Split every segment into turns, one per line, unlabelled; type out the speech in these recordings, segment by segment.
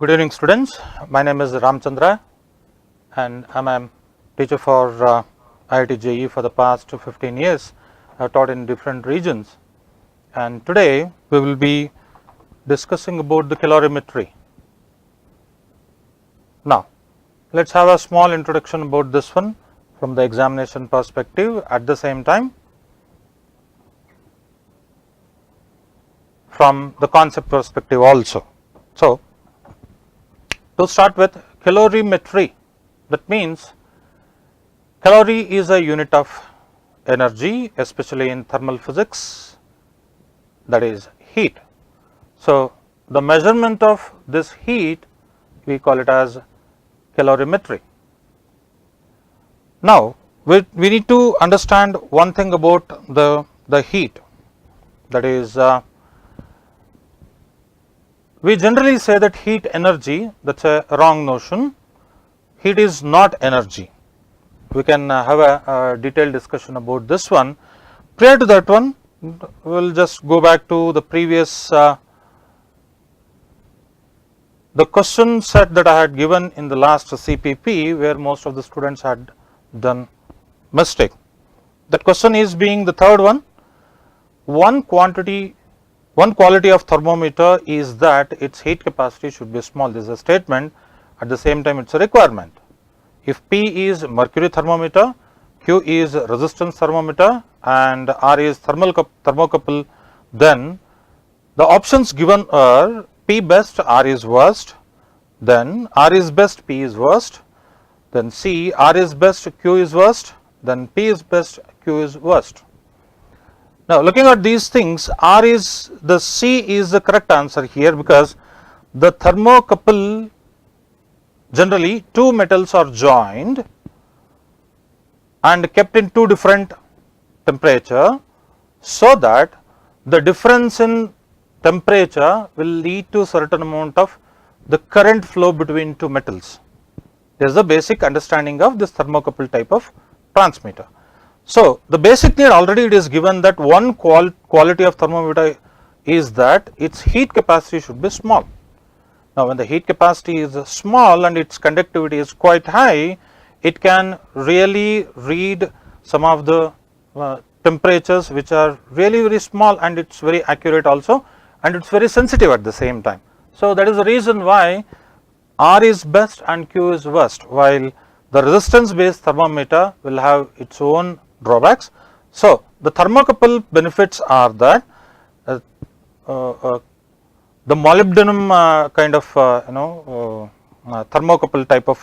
Good evening students, my name is Ramchandra and I am a teacher for IIT JEE for the past 15 years. I have taught in different regions and today we will be discussing about the calorimetry. Now let us have a small introduction about this one from the examination perspective, at the same time from the concept perspective also. So to start with calorimetry, that means calorie is a unit of energy, especially in thermal physics, that is heat. So the measurement of this heat we call it as calorimetry. Now we need to understand one thing about the heat, that is we generally say that heat energy, that is a wrong notion. Heat is not energy. We can have a detailed discussion about this one. Prior to that one, we will just go back to the previous the question set that I had given in the last CPP, where most of the students had done mistake. That question is being the third one. One quality of thermometer is that its heat capacity should be small. This is a statement, at the same time it is a requirement. If P is mercury thermometer, Q is resistance thermometer and R is thermocouple, then the options given are P best, R is worst, then R is best, P is worst, then C, R is best, Q is worst, then P is best, Q is worst. Now looking at these things, C is the correct answer here, because the thermocouple, generally two metals are joined and kept in two different temperature, so that the difference in temperature will lead to certain amount of the current flow between two metals. This is the basic understanding of this thermocouple type of transmitter. So the basic need already it is given that one quality of thermometer is that its heat capacity should be small. Now when the heat capacity is small and its conductivity is quite high, it can really read some of the temperatures which are really very small, and it is very accurate also, and it is very sensitive at the same time. So that is the reason why R is best and Q is worst, while the resistance based thermometer will have its own drawbacks. So the thermocouple benefits are that the molybdenum kind of thermocouple type of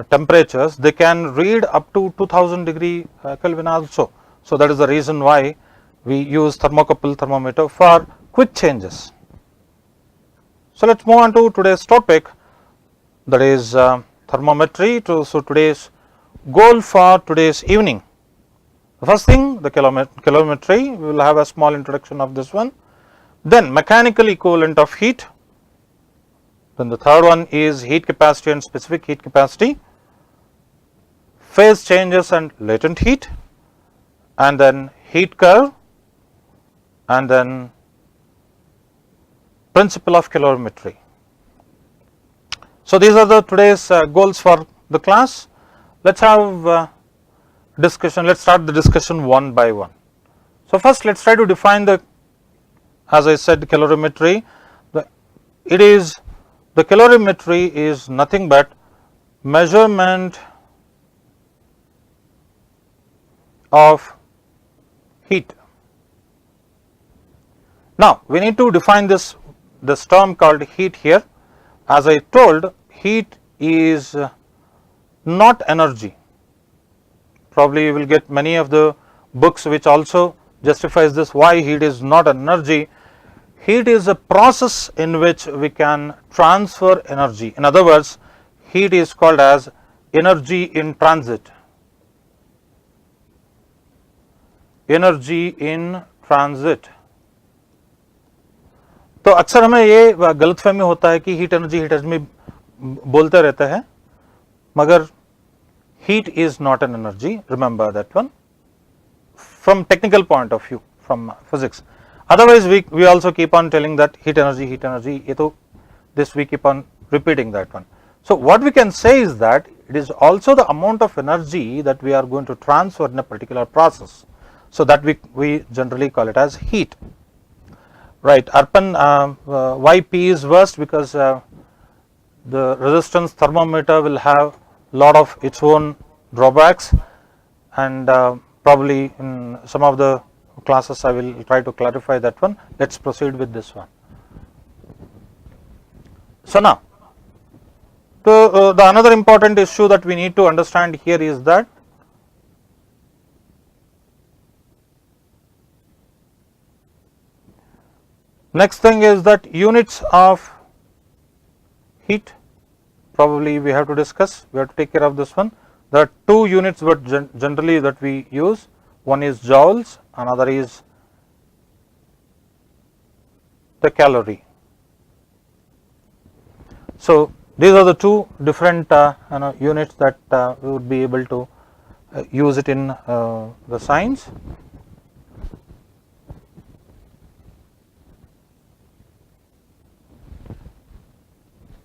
temperatures, they can read up to 2000 degree Kelvin also. So that is the reason why we use thermocouple thermometer for quick changes. So let us move on to today's topic, that is thermometry. So today's goal for today's evening, the first thing, the calorimetry, we will have a small introduction of this one, then mechanical equivalent of heat, then the third one is heat capacity and specific heat capacity, phase changes and latent heat, and then heat curve, and then principle of calorimetry. So these are the today's goals for the class. Let us have discussion, let us start the discussion one by one. So first let us try to define the, as I said, calorimetry. The calorimetry is nothing but measurement of heat. Now we need to define this term called heat here. As I told, heat is not energy. Probably you will get many of the books which also justifies this, why heat is not an energy. Heat is a process in which we can transfer energy. In other words, heat is called as energy in transit. Energy in transit. तो अक्सर हमें ये गलतफहमी होता है कि heat energy बोलते रहते हैं, मगर heat is not an energy, remember that one from technical point of view, from physics. Otherwise we also keep on telling that heat energy, ये तो this we keep on repeating that one. So, what we can say is that it is also the amount of energy that we are going to transfer in a particular process. So, that we generally call it as heat, right. Arpan, why P is worst? Because the resistance thermometer will have lot of its own drawbacks, and probably in some of the classes I will try to clarify that one. Let us proceed with this one. So, now the another important issue that we need to understand here is that next thing is that units of heat, probably we have to discuss, we have to take care of this one. There are two units but generally that we use, one is joules, another is the calorie. So, these are the two different units that we would be able to use it in the science.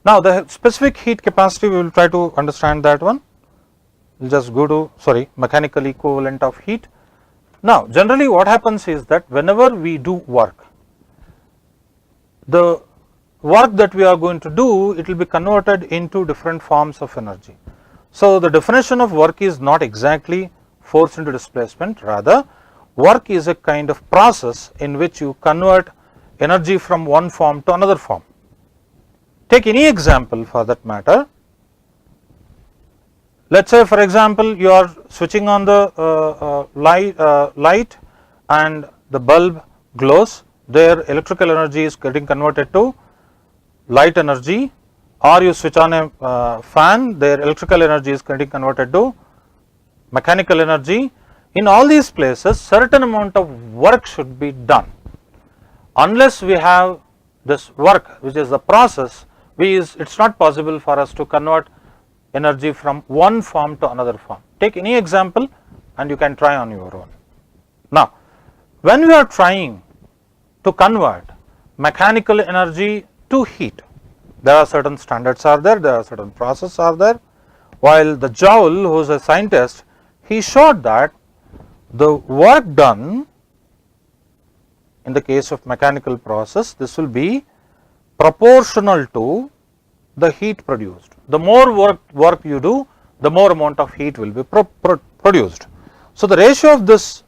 Now, the specific heat capacity we will try to understand that one. We will just go to mechanical equivalent of heat. Now, generally what happens is that whenever we do work, the work that we are going to do, it will be converted into different forms of energy. So, the definition of work is not exactly force into displacement, rather work is a kind of process in which you convert energy from one form to another form. Take any example for that matter. Let us say for example, you are switching on the light and the bulb glows, their electrical energy is getting converted to light energy, or you switch on a fan, their electrical energy is getting converted to mechanical energy. In all these places, certain amount of work should be done. Unless we have this work, which is the process, it is not possible for us to convert energy from one form to another form. Take any example and you can try on your own. Now, when we are trying to convert mechanical energy to heat, there are certain standards are there are certain processes are there. While the Joule, who is a scientist, he showed that the work done in the case of mechanical process, this will be proportional to the heat produced. The more work you do, the more amount of heat will be produced. So, the ratio of this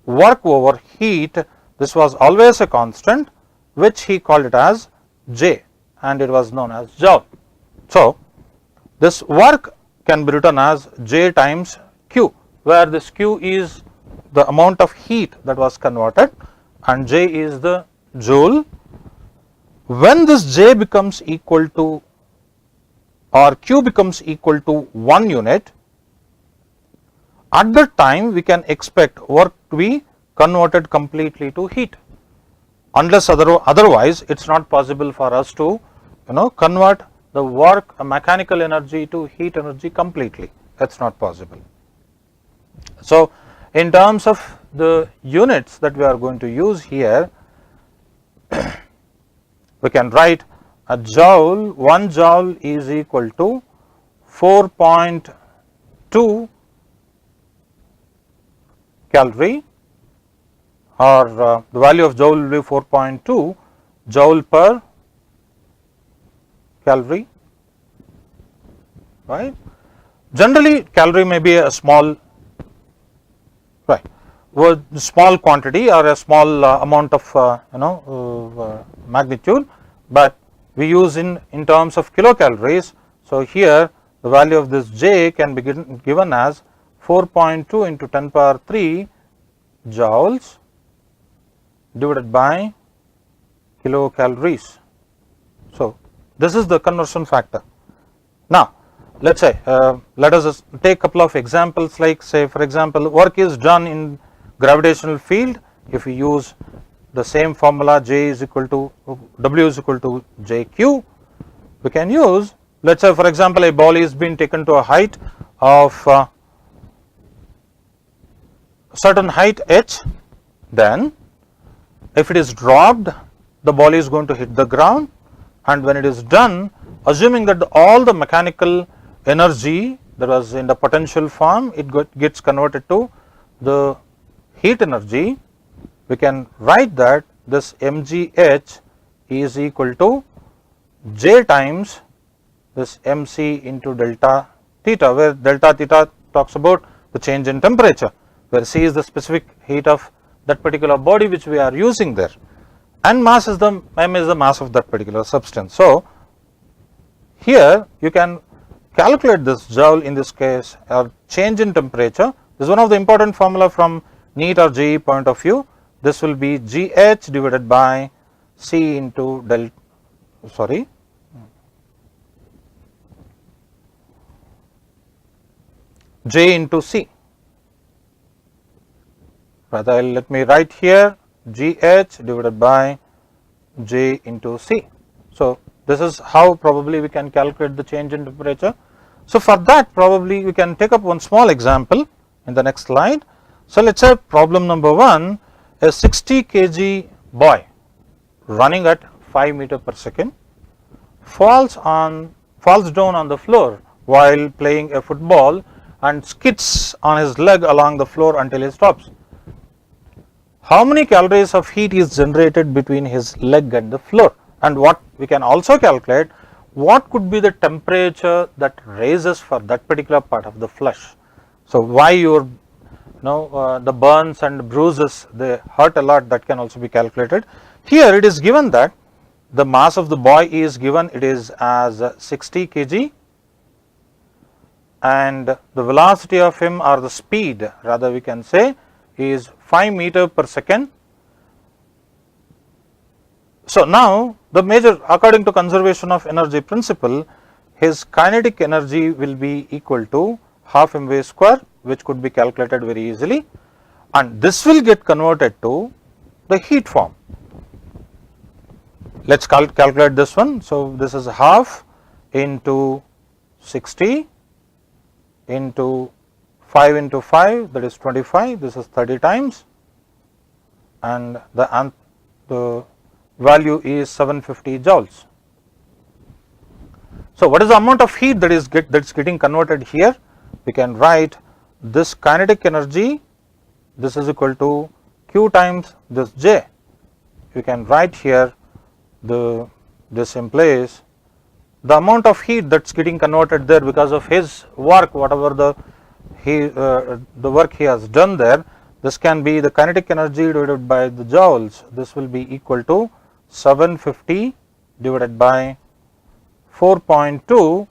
work over heat, this was always a constant, which he called it as J, and it was known as Joule. So, this work can be written as J times Q, where this Q is the amount of heat that was converted and J is the joule. When this J becomes equal to, or Q becomes equal to 1 unit, at that time we can expect work to be converted completely to heat. Unless otherwise it is not possible for us to convert the work mechanical energy to heat energy completely, that is not possible. So, in terms of the units that we are going to use here, we can write a joule, 1 joule is equal to 4.2 calorie, or the value of joule will be 4.2 joule per calorie, right. Generally calorie may be a small, right, small quantity or a small amount of magnitude, but we use in terms of kilocalories. So, here the value of this J can be given as 4.2 into 10 power 3 joules divided by kilocalories. So, this is the conversion factor. Now, let us say let us take a couple of examples, like say for example, work is done in gravitational field. If we use the same formula, J is equal to W is equal to JQ, we can use, let us say for example, a ball is being taken to a height of certain height h, then if it is dropped, the ball is going to hit the ground. and when it is done, assuming that all the mechanical energy that was in the potential form, it gets converted to the heat energy, we can write that this mgh is equal to J times this mc into delta theta, where delta theta talks about the change in temperature, where C is the specific heat of that particular body which we are using there, and mass is the m is the mass of that particular substance. So, here you can calculate this joule in this case, or change in temperature. This is one of the important formula from NEET or JEE point of view. This will be GH divided by C into J into C. Rather, let me write here GH divided by J into C. So, this is how probably we can calculate the change in temperature. So, for that probably we can take up one small example in the next slide. So, let us say problem number 1, a 60 kg boy running at 5 meter per second falls down on the floor while playing a football and skids on his leg along the floor until he stops. How many calories of heat is generated between his leg and the floor? And what we can also calculate, what could be the temperature that rises for that particular part of the flesh. So, why your the burns and bruises, they hurt a lot, that can also be calculated. Here it is given that the mass of the boy is given, it is as 60 kg, and the velocity of him, or the speed rather we can say, is 5 meter per second. So, now the major, according to conservation of energy principle, his kinetic energy will be equal to half mv square, which could be calculated very easily, and this will get converted to the heat form. Let us calculate this one. So, this is half into 60 into 5 into 5, that is 25, this is 30 times, and the value is 750 joules. So, what is the amount of heat that is getting converted here? We can write this kinetic energy, this is equal to Q times this J. You can write here this implies the amount of heat that is getting converted there because of his work, whatever the work he has done there. This can be the kinetic energy divided by the joules. This will be equal to 750 divided by 4.2.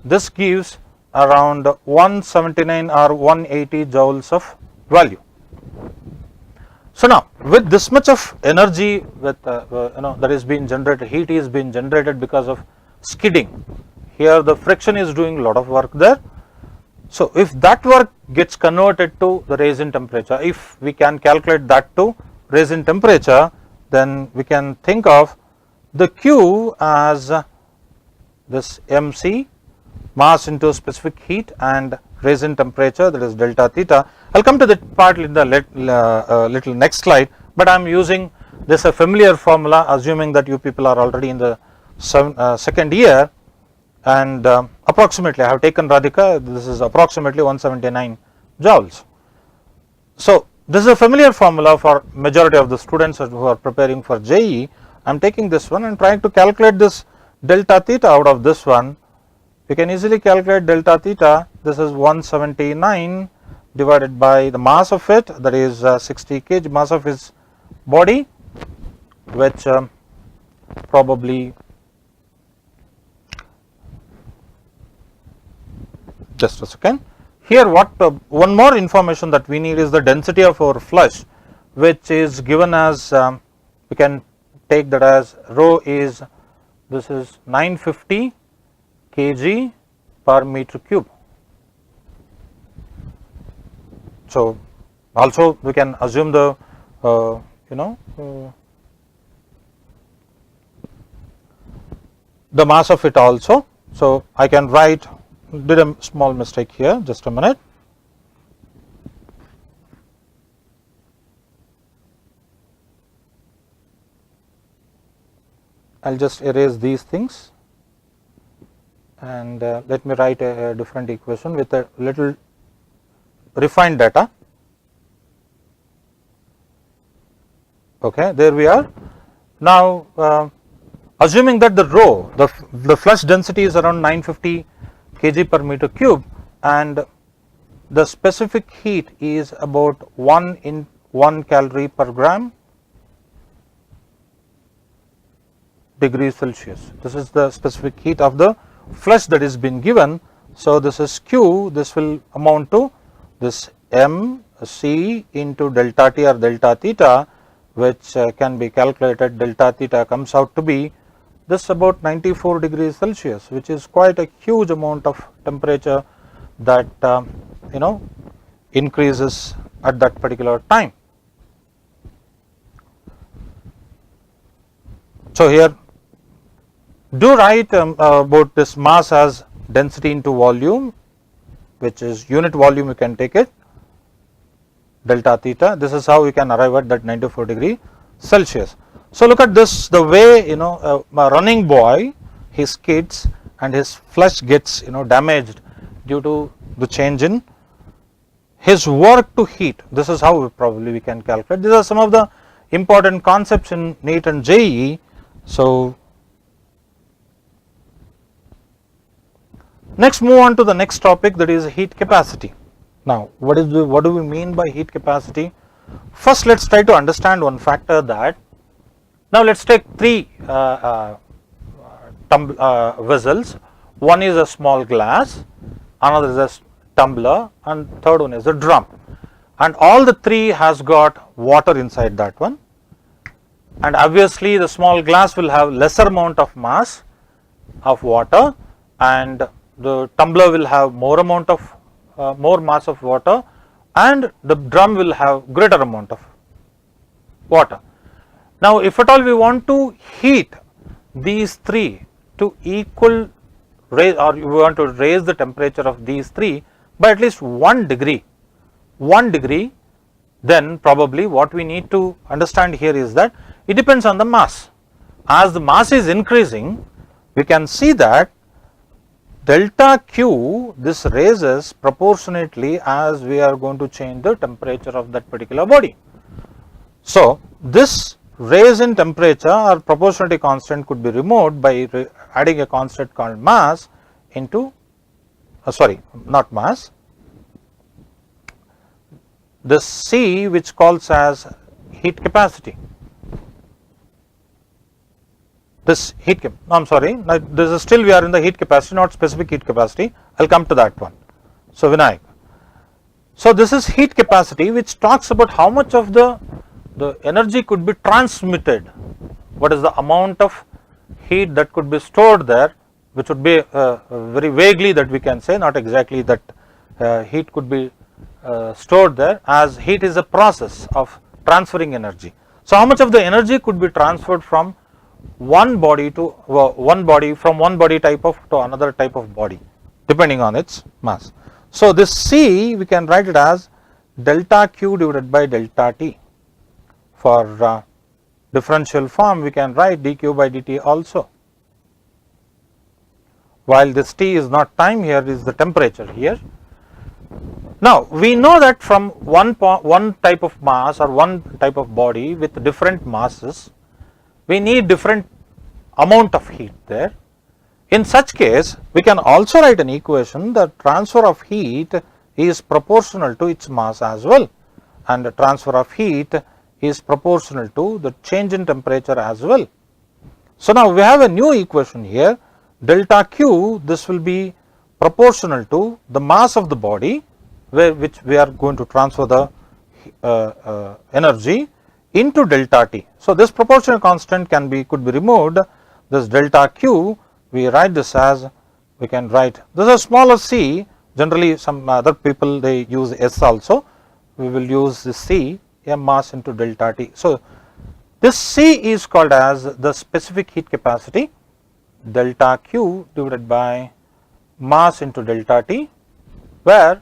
This gives around 179 or 180 joules of value. So, now with this much of energy with that is being generated, heat is being generated because of skidding. Here the friction is doing a lot of work there. So, if that work gets converted to the rise in temperature, if we can calculate that to rise in temperature, then we can think of the Q as this mc, mass into specific heat, and rise in temperature, that is delta theta. I will come to that part in the little next slide, but I am using this a familiar formula, assuming that you people are already in the second year, and approximately I have taken Radhika, this is approximately 179 joules. So, this is a familiar formula for majority of the students who are preparing for JEE. I am taking this one and trying to calculate this delta theta out of this one. We can easily calculate delta theta. This is 179 divided by the mass of it, that is 60 kg, mass of his body, which probably, just a second. Here what one more information that we need is the density of our flesh, which is given as we can take that as rho is, this is 950 kg per meter cube. So, also we can assume the the mass of it also. So, I can write, did a small mistake here, just a minute. I will just erase these things and let me write a different equation with a little refined data. Okay, there we are. Now, assuming that the rho, the flush density is around 950 kg per meter cube and the specific heat is about 1 calorie per gram degree Celsius. This is the specific heat of the flush that is been given. So, this is Q, this will amount to this m c into delta T or delta theta, which can be calculated. Delta theta comes out to be this about 94 degrees Celsius, which is quite a huge amount of temperature that increases at that particular time. So, here do write about this mass as density into volume, which is unit volume, you can take it delta theta. This is how we can arrive at that 94 degree Celsius. So, look at this, the way a running boy, he skids and his flush gets damaged due to the change in his work to heat. This is how probably we can calculate. These are some of the important concepts in NEET and JEE. So, next move on to the next topic, that is heat capacity. Now, what do we mean by heat capacity? First, let us try to understand one factor that, now let us take three vessels. One is a small glass, another is a tumbler, and third one is a drum, and all the three has got water inside that one, and obviously the small glass will have lesser amount of mass of water and the tumbler will have more amount of more mass of water and the drum will have greater amount of water. Now, if at all we want to heat these three to equal raise, or we want to raise the temperature of these three by at least 1 degree, then probably what we need to understand here is that it depends on the mass. As the mass is increasing, we can see that delta Q, this raises proportionately as we are going to change the temperature of that particular body. So, this raise in temperature or proportionality constant could be removed by adding a constant called mass into not mass, this C, which calls as heat capacity. This heat cap, I am sorry, this is still we are in the heat capacity, not specific heat capacity. I will come to that one. So, Vinayak. So, this is heat capacity, which talks about how much of the energy could be transmitted, what is the amount of heat that could be stored there, which would be very vaguely that we can say, not exactly that heat could be stored there, as heat is a process of transferring energy. So, how much of the energy could be transferred from one body to from one body type of to another type of body depending on its mass. So, this C we can write it as delta Q divided by delta T. For differential form we can write dQ by dt also, while this T is not time, here is the temperature here. Now, we know that from one type of mass or one type of body with different masses, we need different amount of heat there. In such case, we can also write an equation that transfer of heat is proportional to its mass as well, and the transfer of heat is proportional to the change in temperature as well. So, now we have a new equation here, delta Q, this will be proportional to the mass of the body, which we are going to transfer the energy into delta T. So, this proportional constant could be removed, this delta Q, we write this as, we can write, this is a smaller c, generally some other people they use S also, we will use this C, m mass into delta T. So, this C is called as the specific heat capacity, delta Q divided by mass into delta T, where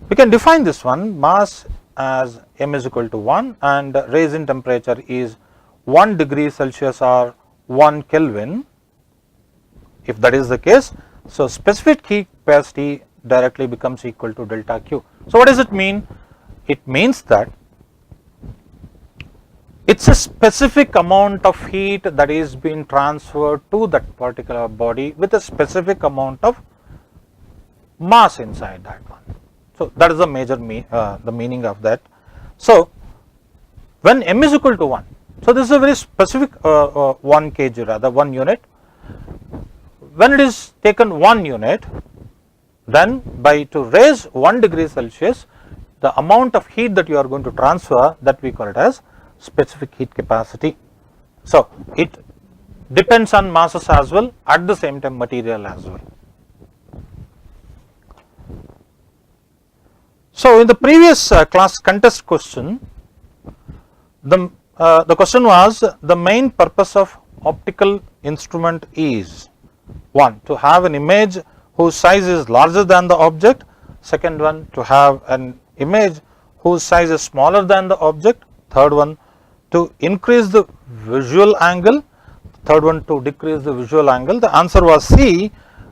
we can define this one, mass as m is equal to 1 and raise in temperature is 1 degree Celsius or 1 Kelvin, if that is the case, so specific heat capacity directly becomes equal to delta Q. So what does it mean? It means that it's a specific amount of heat that is being transferred to that particular body with a specific amount of mass inside that one. So that is the major the meaning of that. So when m is equal to 1, so this is a very specific 1 kg, rather 1 unit. When it is taken 1 unit, then by to raise 1 degree Celsius, the amount of heat that you are going to transfer, that we call it as specific heat capacity. So it depends on masses as well, at the same time material as well. So in the previous class contest question, the question was, the main purpose of optical instrument is 1, to have an image whose size is larger than the object. Second one, to have an image whose size is smaller than the object. Third one, to increase the visual angle. Third one, to decrease the visual angle. The answer was C,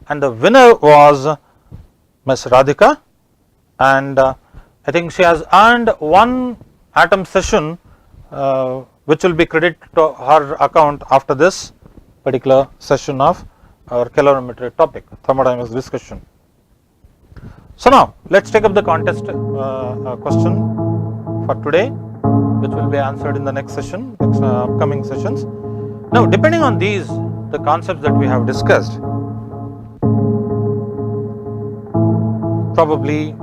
and the winner was Ms. Radhika, and I think she has earned 1 atom session which will be credited to her account after this particular session of our calorimetry topic, thermodynamics discussion. So now let us take up the contest question for today, which will be answered in the next session, next upcoming sessions. Now depending on these, the concepts that we have discussed, probably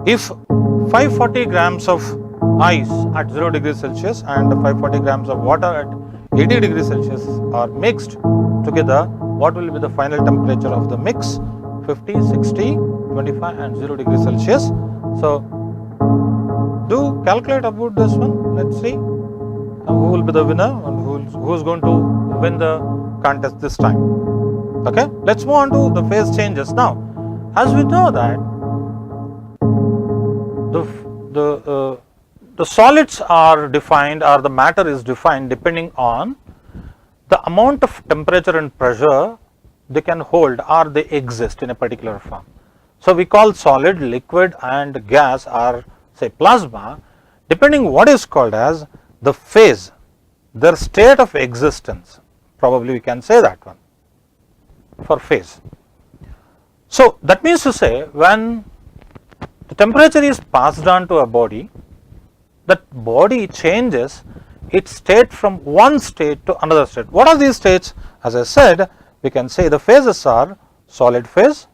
if 540 grams of ice at 0 degrees Celsius and 540 grams of water at 80 degrees Celsius are mixed together, what will be the final temperature of the mix? 50, 60, 25 and 0 degrees Celsius. So do calculate about this one. Let's see who will be the winner and who is going to win the contest this time. Okay, let's move on to the phase changes. Now, as we know that the solids are defined, or the matter is defined depending on the amount of temperature and pressure they can hold or they exist in a particular form. So we call solid, liquid and gas, or say plasma, depending what is called as the phase, their state of existence. Probably we can say that one for phase. So that means to say, when the temperature is passed on to a body, that body changes its state from one state to another state. What are these states? As I said, we can say the phases are solid phase,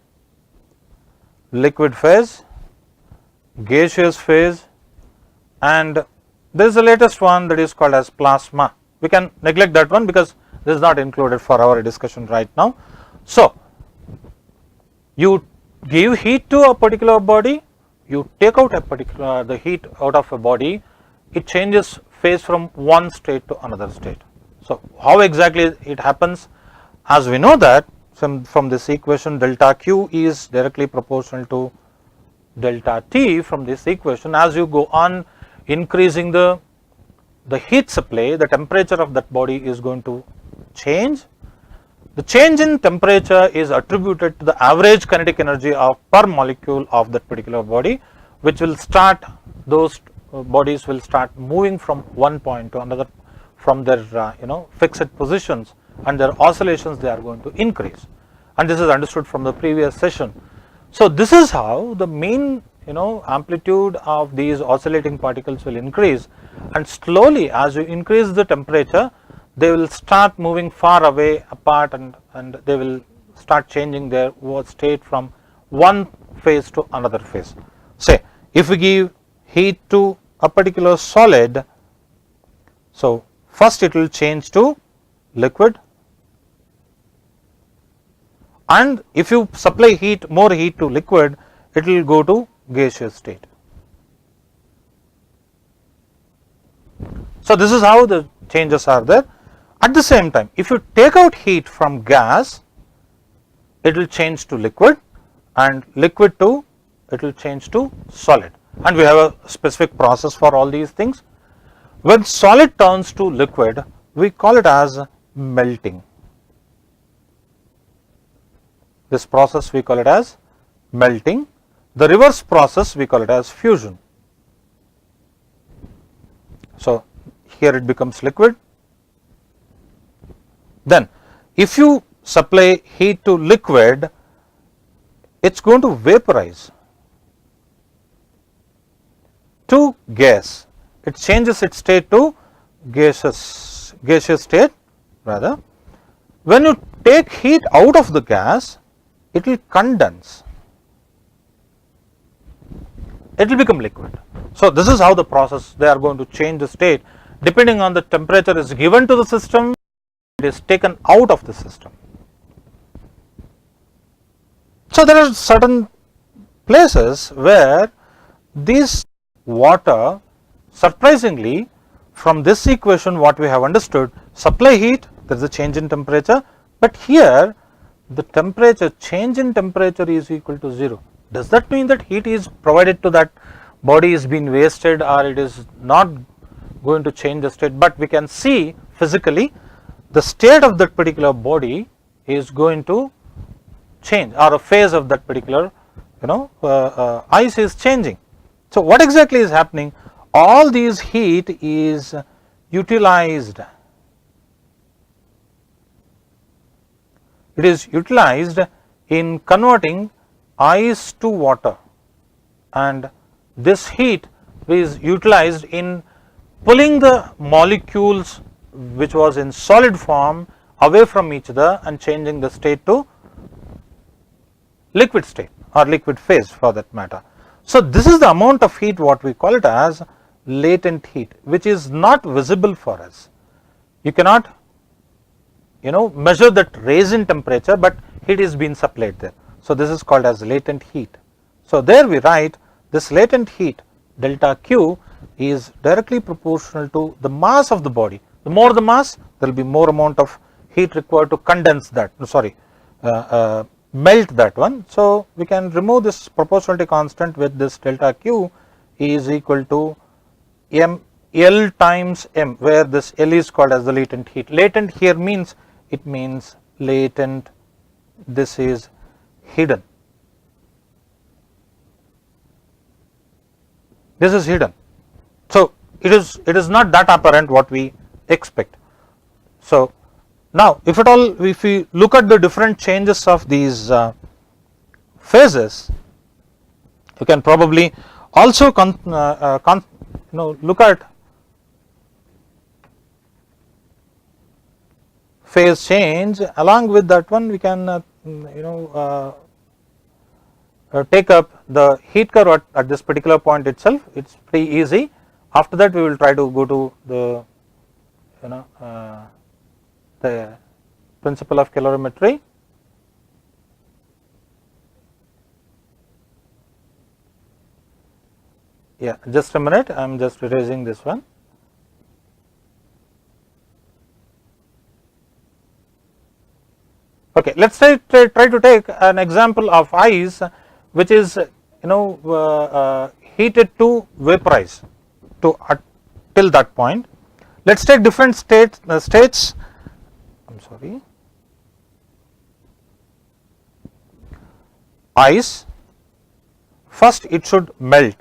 liquid phase, gaseous phase, and there is the latest one that is called as plasma. We can neglect that one because this is not included for our discussion right now. So you give heat to a particular body, you take out a particular the heat out of a body, it changes phase from one state to another state. So how exactly it happens? As we know that from this equation, delta Q is directly proportional to delta T. From this equation, as you go on increasing the heat supply, the temperature of that body is going to change. The change in temperature is attributed to the average kinetic energy of per molecule of that particular body, which will start, those bodies will start moving from one point to another from their fixed positions, and their oscillations they are going to increase, and this is understood from the previous session. So this is how the mean amplitude of these oscillating particles will increase, and slowly as you increase the temperature, they will start moving far away apart, and they will start changing their state from one phase to another phase. Say if we give heat to a particular solid, so first it will change to liquid, and if you supply more heat to liquid, it will go to gaseous state. So this is how the changes are there. At the same time, if you take out heat from gas, it will change to liquid, and liquid to it will change to solid, and we have a specific process for all these things. When solid turns to liquid, we call it as melting. This process we call it as melting. The reverse process we call it as fusion. So, here it becomes liquid. Then if you supply heat to liquid, it is going to vaporize to gas. It changes its state to gaseous state rather. When you take heat out of the gas, it will condense, it will become liquid. So, this is how the process, they are going to change the state depending on the temperature is given to the system, it is taken out of the system. So, there are certain places where this water, surprisingly, from this equation what we have understood, supply heat, there is a change in temperature, but here the temperature, change in temperature is equal to 0. Does that mean that heat is provided to that body is being wasted, or it is not going to change the state? But we can see physically the state of that particular body is going to change, or a phase of that particular ice is changing. So, what exactly is happening? All these heat is utilized. It is utilized in converting ice to water, and this heat is utilized in pulling the molecules which was in solid form away from each other and changing the state to liquid state or liquid phase for that matter. So, this is the amount of heat what we call it as latent heat, which is not visible for us. You cannot measure that raise in temperature, but heat is being supplied there. So, this is called as latent heat. So, there we write this latent heat delta Q is directly proportional to the mass of the body. The more the mass, there will be more amount of heat required to condense that, melt that one. So, we can remove this proportionality constant with this delta Q is equal to L times M, where this L is called as the latent heat. Latent here means, it means latent, this is hidden, this is hidden. So, it is not that apparent what we expect. So, now if at all, if we look at the different changes of these phases, you can probably also look at phase change. Along with that one, we can take up the heat curve at this particular point itself. It is pretty easy. After that, we will try to go to the principle of calorimetry. Yeah, just a minute, I am just erasing this one. Okay, let us try to take an example of ice which is heated to vaporize till that point. Let us take different states. Ice, first it should melt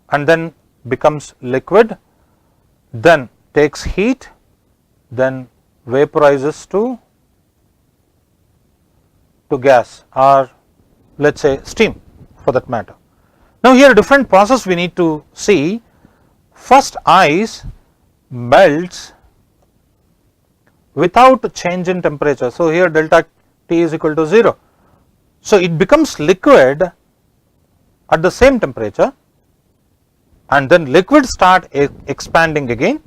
and then becomes liquid, then takes heat, then vaporizes to gas, or let us say steam for that matter. Now, here different process we need to see. First, ice melts without change in temperature. So, here delta T is equal to 0. So, it becomes liquid at the same temperature, and then liquid start expanding again,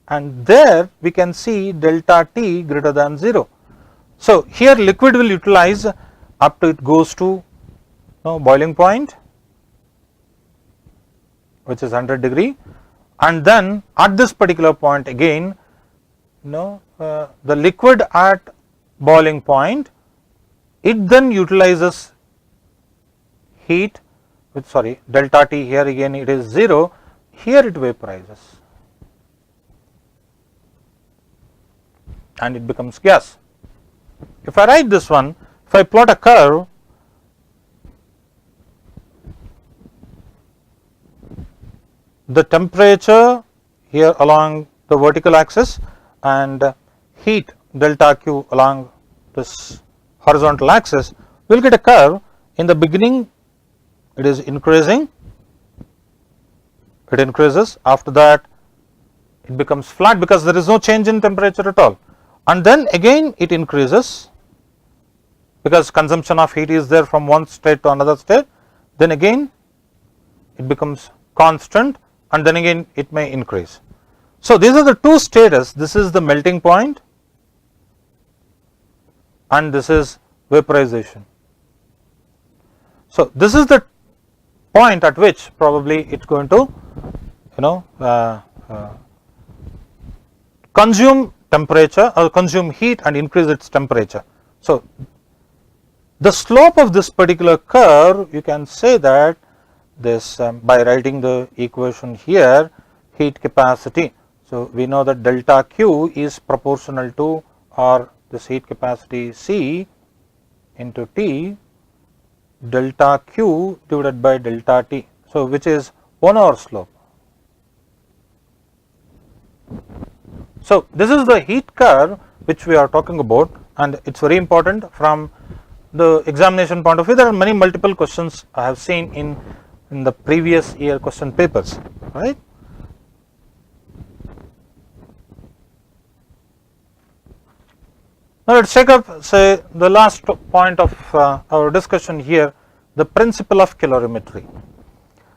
and there we can see delta T greater than 0. So, here liquid will utilize up to it goes to boiling point, which is 100 degree, and then at this particular point again the liquid at boiling point, it then utilizes heat with delta T, here again it is 0, here it vaporizes and it becomes gas. If I write this one, if I plot a curve, the temperature here along the vertical axis and heat delta Q along this horizontal axis, we will get a curve. In the beginning it is increasing, it increases, after that it becomes flat because there is no change in temperature at all, and then again it increases because consumption of heat is there from one state to another state, then again it becomes constant and then again it may increase. So, these are the two status, this is the melting point and this is vaporization. So, this is the point at which probably it is going to consume temperature or consume heat and increase its temperature. So, the slope of this particular curve, you can say that this by writing the equation here, heat capacity. So, we know that delta Q is proportional to, or this heat capacity C into T delta Q divided by delta T. So, which is 1 over slope. So, this is the heat curve which we are talking about, and it is very important from the examination point of view. There are many multiple questions I have seen in the previous year question papers, right. Now, let us take up, say, the last point of our discussion here, the principle of calorimetry.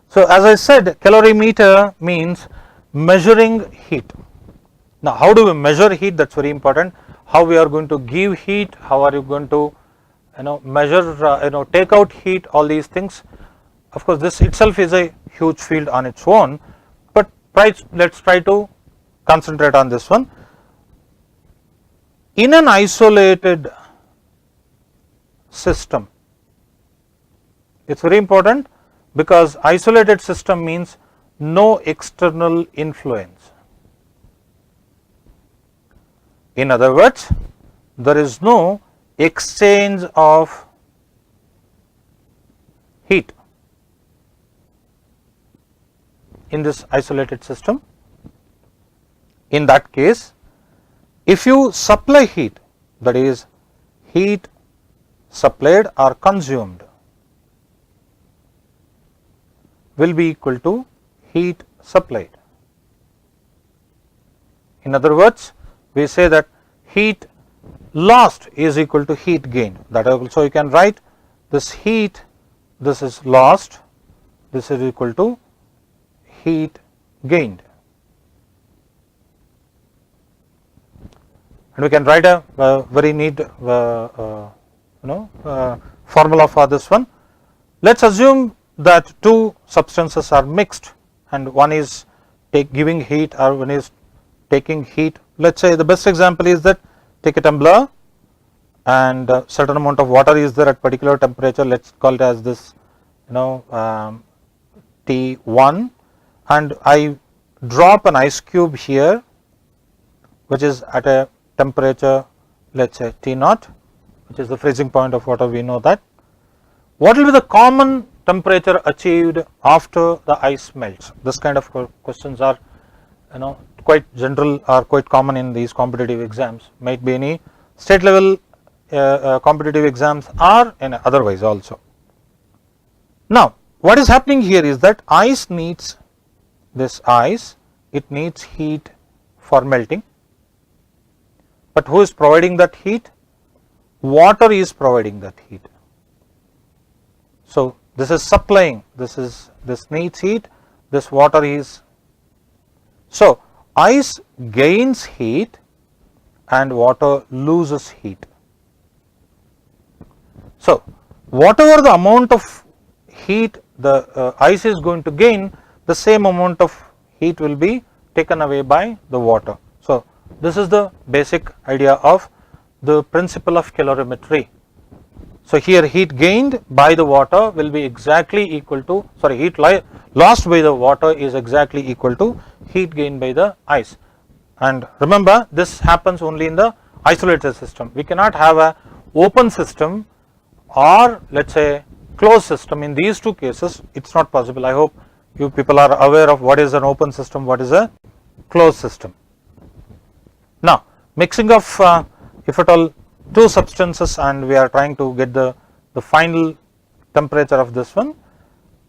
So, as I said, calorimeter means measuring heat. Now, how do we measure heat? That is very important. How we are going to give heat, how are you going to measure, take out heat, all these things. Of course, this itself is a huge field on its own, but let us try to concentrate on this one. In an isolated system, it is very important because isolated system means no external influence. In other words, there is no exchange of heat in this isolated system. In that case, if you supply heat, that is heat supplied or consumed will be equal to heat supplied. In other words, we say that heat lost is equal to heat gained. That also you can write this heat, this is lost, this is equal to heat gained. And we can write a very neat formula for this one. Let us assume that two substances are mixed and one is giving heat or one is taking heat. Let us say the best example is that take a tumbler and certain amount of water is there at particular temperature, let us call it as this T1, and I drop an ice cube here which is at a temperature, let us say T0, which is the freezing point of water, we know that. What will be the common temperature achieved after the ice melts? This kind of questions are quite general or quite common in these competitive exams, might be any state level competitive exams or otherwise also. Now, what is happening here is that ice needs, this ice, it needs heat for melting. But who is providing that heat? Water is providing that heat. So, this is supplying, this needs heat, this water is. So, ice gains heat and water loses heat. So, whatever the amount of heat the ice is going to gain, the same amount of heat will be taken away by the water. So, this is the basic idea of the principle of calorimetry. So here heat gained by the water will be exactly equal to, sorry, heat lost by the water is exactly equal to heat gained by the ice. And remember, this happens only in the isolated system. We cannot have a open system or let us say closed system. In these two cases it is not possible. I hope you people are aware of what is an open system, what is a closed system. Now mixing of if at all two substances and we are trying to get the final temperature of this one,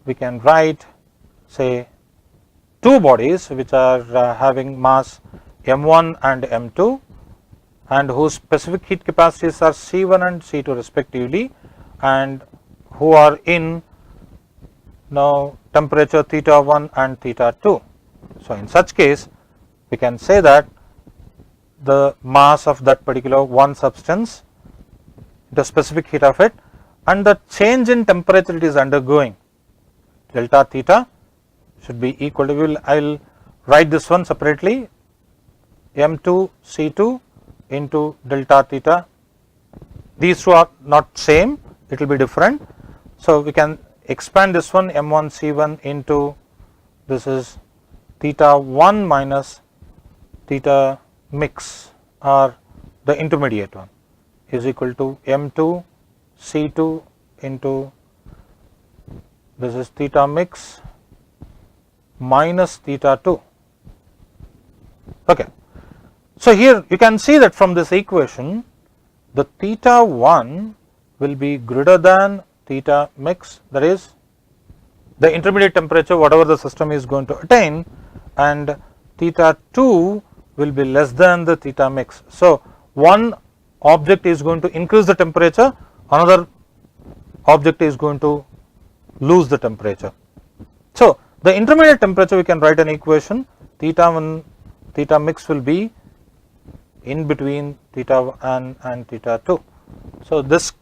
we can write say two bodies which are having mass m1 and m2 and whose specific heat capacities are C1 and C2 respectively, and who are in now temperature theta 1 and theta 2. So in such case we can say that the mass of that particular one substance, the specific heat of it, and the change in temperature it is undergoing, delta theta should be equal to, I will write this one separately, m2 C2 into delta theta. These two are not same, it will be different. So we can expand this one m1 C1 into, this is theta 1 minus theta mix or the intermediate one is equal to m2 C2 into, this is theta mix minus theta 2. Okay. So here you can see that from this equation the theta 1 will be greater than theta mix, that is the intermediate temperature whatever the system is going to attain, and theta 2 will be less than the theta mix. So one object is going to increase the temperature, another object is going to lose the temperature. So the intermediate temperature we can write an equation, theta 1 theta mix will be in between theta and theta 2. So this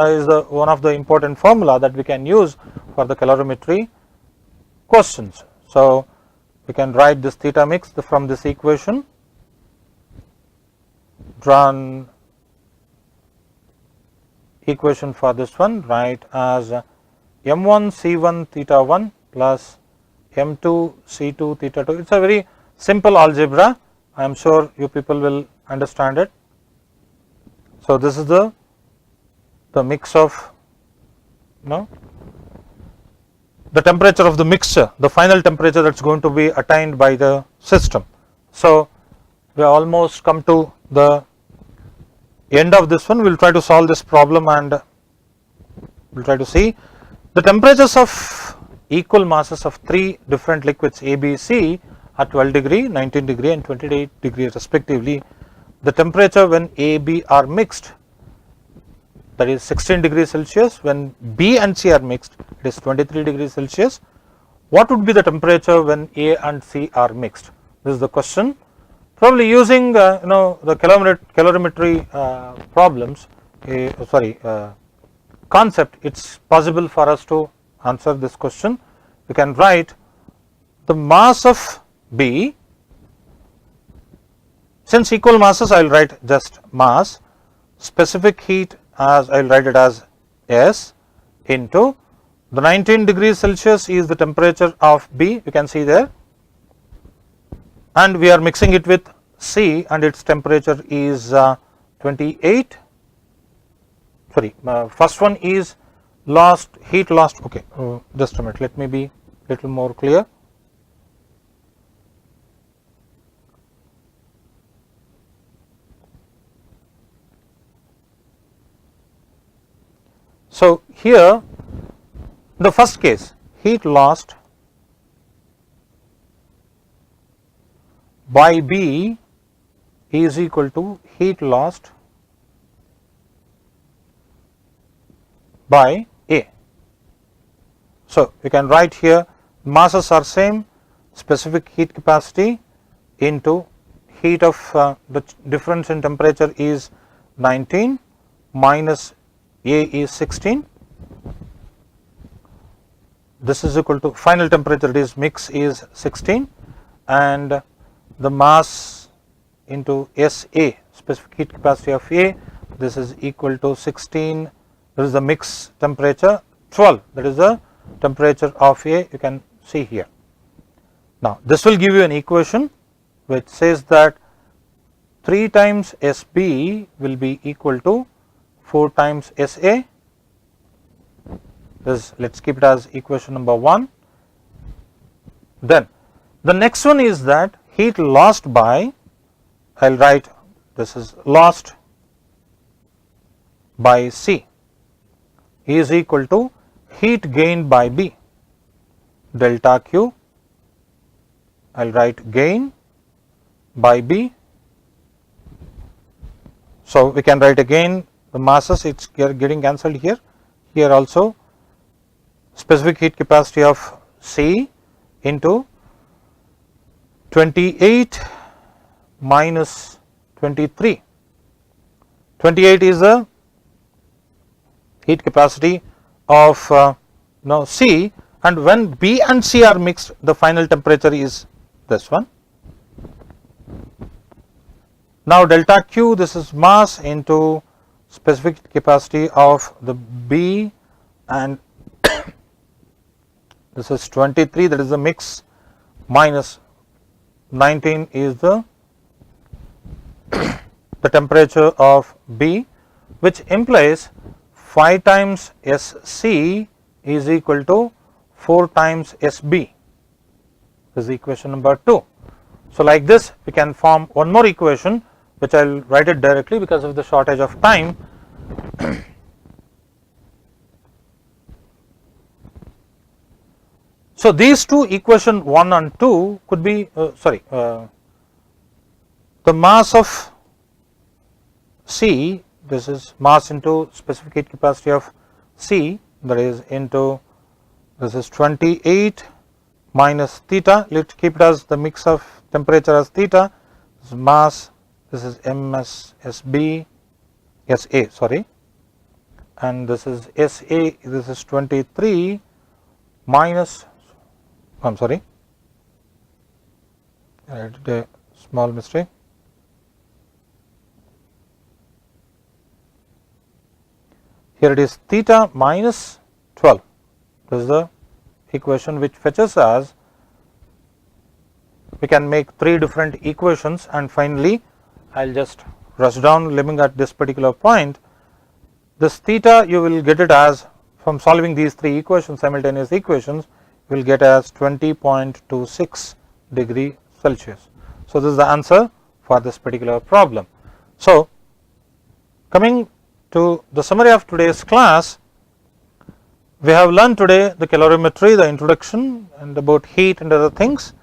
is one of the important formula that we can use for the calorimetry questions. So we can write this theta mix from this equation, drawn equation for this one, write as m1 C1 theta 1 plus m2 C2 theta 2. It is a very simple algebra, I am sure you people will understand it. So this is the mix of the temperature of the mixture, the final temperature that is going to be attained by the system. So we almost come to the end of this one. We will try to solve this problem and we will try to see the temperatures of equal masses of three different liquids A, B, C at 12 degree, 19 degree and 28 degree respectively. The temperature when A, B are mixed, that is 16 degrees Celsius. When B and C are mixed, it is 23 degrees Celsius. What would be the temperature when A and C are mixed? This is the question. Probably using the calorimetry problems, concept, it is possible for us to answer this question. We can write the mass of B, since equal masses I will write just mass, specific heat as I will write it as S into the 19 degrees Celsius is the temperature of B, you can see there, and we are mixing it with C and its temperature is 28, first one is heat lost, okay, just a minute, let me be little more clear. So here the first case, heat lost by B is equal to heat lost by A. So we can write here masses are same, specific heat capacity into heat of the difference in temperature is 19 minus A is 16. This is equal to final temperature, it is mix is 16, and the mass into SA, specific heat capacity of A, this is equal to 16 There is the mix temperature 12, that is the temperature of A, you can see here. Now this will give you an equation which says that 3 times SB will be equal to 4 times SA. This, let's keep it as equation number 1. Then the next one is that heat lost by, I'll write this is lost by C is equal to heat gained by B, delta Q, I'll write gain by B. So we can write again the masses, it's getting cancelled here. Here also specific heat capacity of C into 28 minus 23. 28 is the heat capacity of C, and when B and C are mixed, the final temperature is this one. Now delta Q, this is mass into specific capacity of the B, and this is 23, that is the mix, minus 19 is the the temperature of B, which implies 5 times SC is equal to 4 times SB. This is equation number 2. So like this we can form one more equation, which I will write it directly because of the shortage of time. So these two, equation 1 and 2, could be the mass of C, this is mass into specific heat capacity of C, that is into, this is 28 minus theta, let us keep it as the mix of temperature as theta, this is mass, this is MSSB, SA, sorry, and this is SA, this is 23 minus, I am sorry, I did a small mistake. Here it is theta minus 12. This is the equation which fetches as, we can make 3 different equations, and finally I will just rush down living at this particular point. This theta, you will get it as, from solving these 3 equations, simultaneous equations, you will get as 20.26 degree Celsius. So this is the answer for this particular problem. So coming to the summary of today's class, we have learned today the calorimetry, the introduction, and about heat and other things.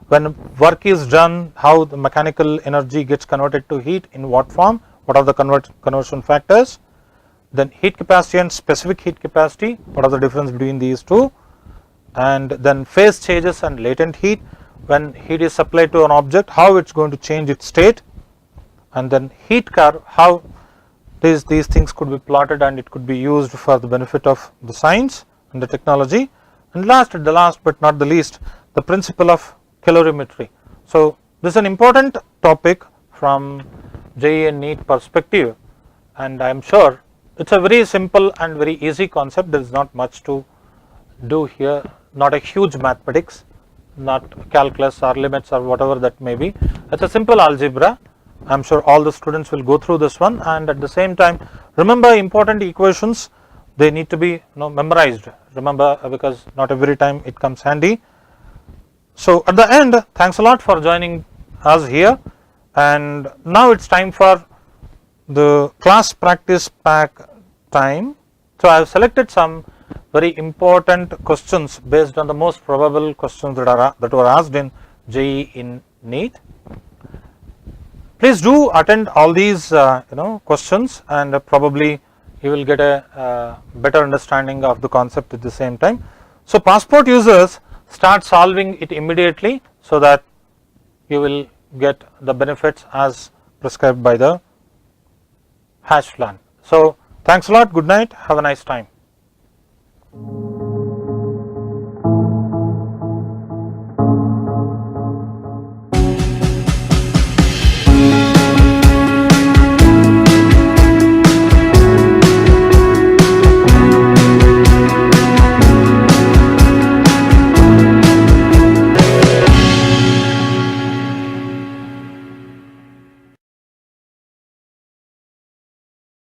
When work is done, how the mechanical energy gets converted to heat, in what form, what are the conversion factors, then heat capacity and specific heat capacity, what are the difference between these two, and then phase changes and latent heat, when heat is supplied to an object, how it is going to change its state, and then heat curve, how these things could be plotted and it could be used for the benefit of the science and the technology, and last but not the least, the principle of calorimetry. So this is an important topic from JEE and NEET perspective, and I am sure it is a very simple and very easy concept. There is not much to do here, not a huge mathematics, not calculus or limits or whatever that may be. It is a simple algebra. I am sure all the students will go through this one, and at the same time remember important equations, they need to be memorized, remember, because not every time it comes handy. So at the end, thanks a lot for joining us here, and now it is time for the class practice pack time. So I have selected some very important questions based on the most probable questions that were asked in JEE in NEET. Please do attend all these questions, and probably you will get a better understanding of the concept at the same time. So passport users, start solving it immediately so that you will get the benefits as prescribed by the HashLearn. So thanks a lot, good night, have a nice time.